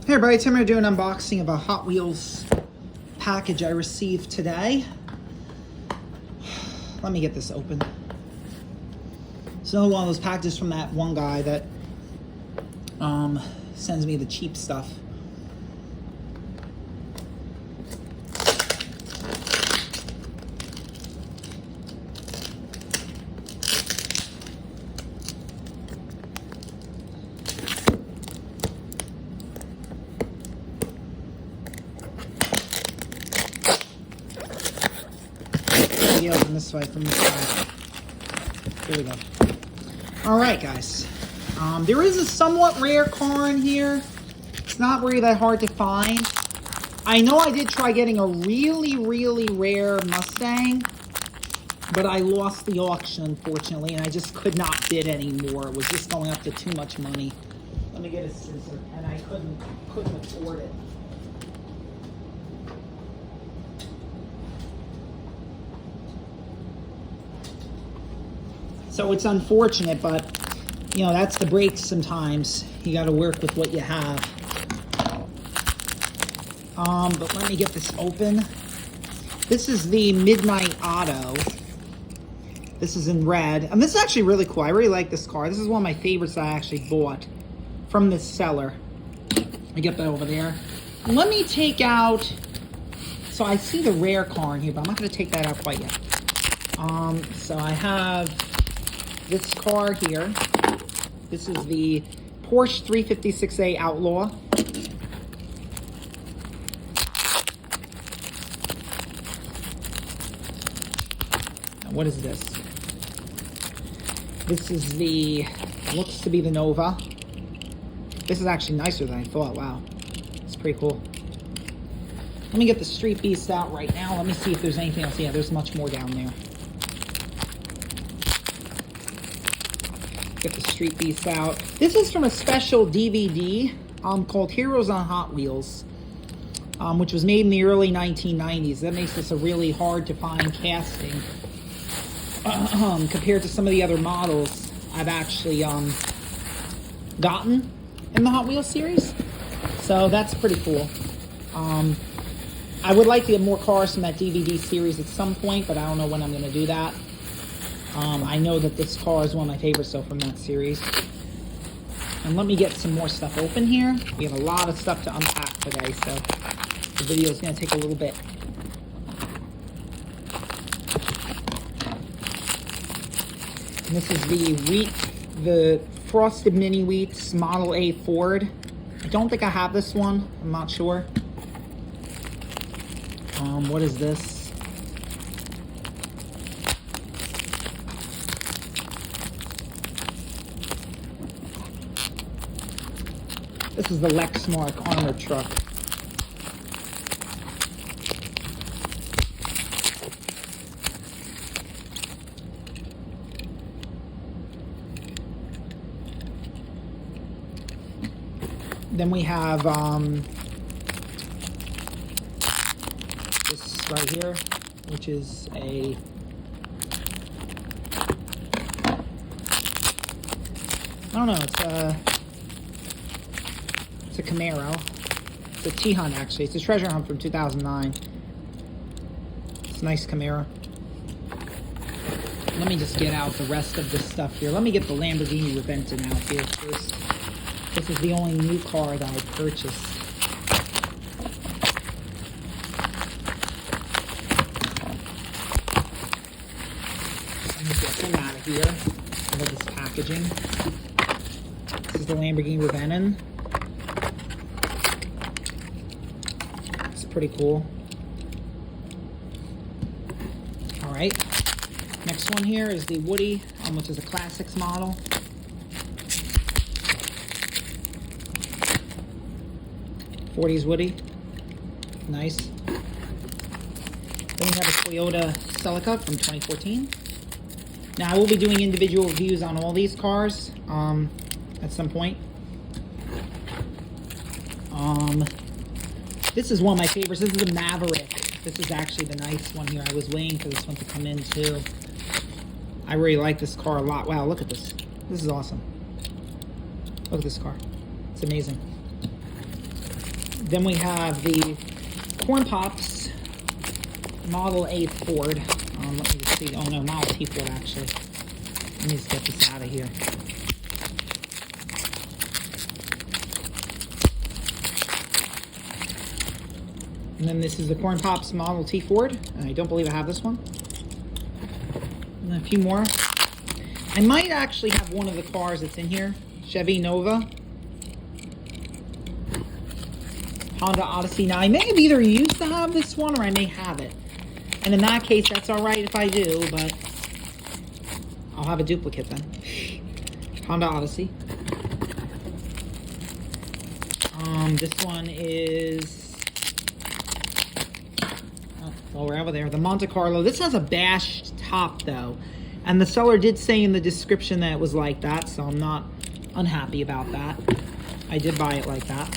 Hey everybody, Tim here doing an unboxing of a Hot Wheels package I received today. Let me get this open. It's another one of those packages from that one guy that sends me the cheap stuff. Maybe open this way from this side. Here we go. Alright guys, there is a somewhat rare car in here. It's not really that hard to find. I know I did try getting a really rare Mustang, but I lost the auction unfortunately, and I just could not bid anymore. It was just going up to too much money. Let me get a scissor, and I couldn't afford it. So it's unfortunate, but you know, that's the breaks sometimes. You got to work with what you have. But let me get this open. This is the Midnight Auto. This is in red. And this is actually really cool. I really like this car. This is one of my favorites that I actually bought from this seller. I get that over there. Let me take out, so I see the rare car in here, but I'm not going to take that out quite yet. So I have this car here. This is the Porsche 356A Outlaw. Now, what is this? This is the, looks to be the Nova. This is actually nicer than I thought. Wow, it's pretty cool. Let me get the Street Beast out right now. Let me see if there's anything else. Yeah, there's much more down there. Get the Street Beast out. This is from a special DVD called Heroes on Hot Wheels, which was made in the early 1990s. That makes this a really hard to find casting compared to some of the other models I've actually gotten in the Hot Wheels series. So that's pretty cool. I would like to get more cars from that DVD series at some point, but I don't know when I'm going to do that. I know that this car is one of my favorites though from that series. And let me get some more stuff open here. We have a lot of stuff to unpack today, so the video is going to take a little bit. And this is the Frosted Mini Wheats Model A Ford. I don't think I have this one. I'm not sure. What is this? This is the Lexmark armored truck. Then we have this right here, which is a I don't know, it's a Camaro. It's a T-Hunt actually. It's a treasure hunt from 2009. It's a nice Camaro. Let me just get out the rest of this stuff here. Let me get the Lamborghini Reventon out here first. This is the only new car that I purchased. Let me get him out of here. Out of this packaging. This is the Lamborghini Reventon. Pretty cool. All right, next one here is the Woody, which is a Classics model. '40s Woody, nice. Then we have a Toyota Celica from 2014. Now I will be doing individual reviews on all these cars at some point. This is one of my favorites. This is the Maverick. This is actually the nice one here. I was waiting for this one to come in too. I really like this car a lot. Wow, look at this. This is awesome. Look at this car. It's amazing. Then we have the Corn Pops Model A Ford. Let me just see. Oh no, Model T Ford actually. Let me just get this out of here. And then this is the Corn Pops Model T Ford. I don't believe I have this one. And a few more. I might actually have one of the cars that's in here. Chevy Nova. Honda Odyssey. Now, I may have either used to have this one or I may have it. And in that case, that's all right if I do, but I'll have a duplicate then. Honda Odyssey. This one is... Oh, well, we're over there. The Monte Carlo. This has a bashed top, though. And the seller did say in the description that it was like that, so I'm not unhappy about that. I did buy it like that.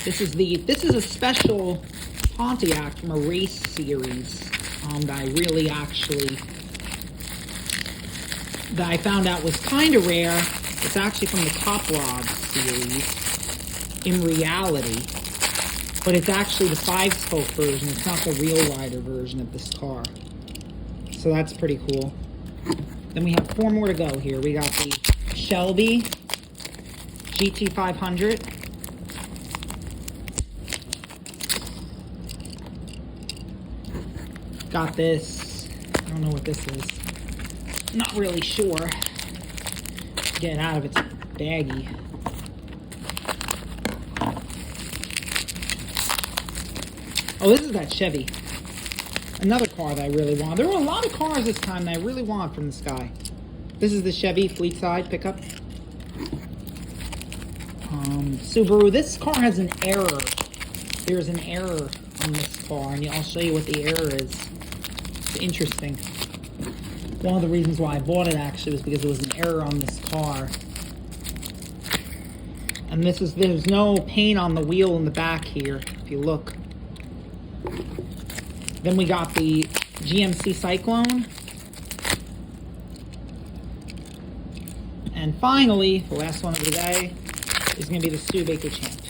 This is a special Pontiac from a race series that I really actually, that I found out was kind of rare. It's actually from the Top Rod series in reality, but it's actually the 5-spoke version. It's not the real rider version of this car. So that's pretty cool. Then we have 4 more to go here. We got the Shelby GT500. Got this. I don't know what this is. Not really sure. Get it out of its baggie. Oh, this is that Chevy. Another car that I really want. There were a lot of cars this time that I really want from this guy. This is the Chevy Fleetside pickup. Subaru. This car has an error. There's an error on this car, and I'll show you what the error is. It's interesting. One of the reasons why I bought it actually was because there was an error on this car. And there's no paint on the wheel in the back here, if you look. Then we got the GMC Cyclone. And finally, the last one of the day is going to be the Studebaker Champ.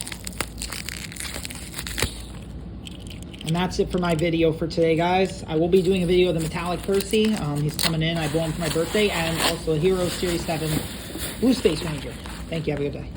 And that's it for my video for today, guys. I will be doing a video of the Metallic Percy. He's coming in. I bought him for my birthday. And also a Hero Series 7 Blue Space Ranger. Thank you. Have a good day.